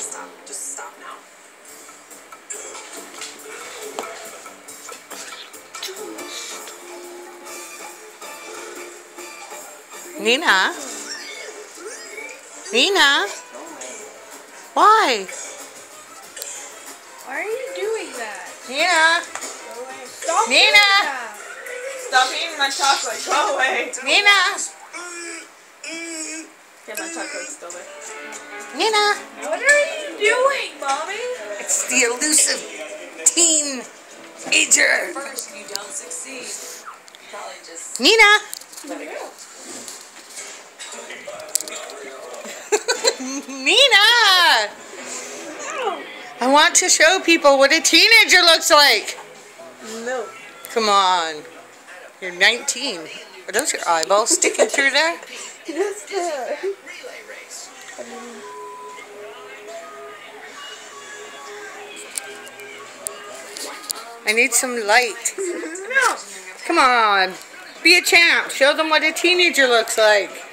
Stop. Just stop now. Nina? Nina? Why? Why are you doing that? Nina? Stop Nina! doing that. Stop eating my chocolate. Go away. Nina? Okay, my chocolate's still there. Nina? What are you doing, Mommy? It's the elusive teenager. First, you don't succeed. Probably just Nina? let it go. Nina! I want to show people what a teenager looks like. No. Come on. You're 19. Are those your eyeballs sticking through there? Yes, sir. I need some light. No. Come on. Be a champ. Show them what a teenager looks like.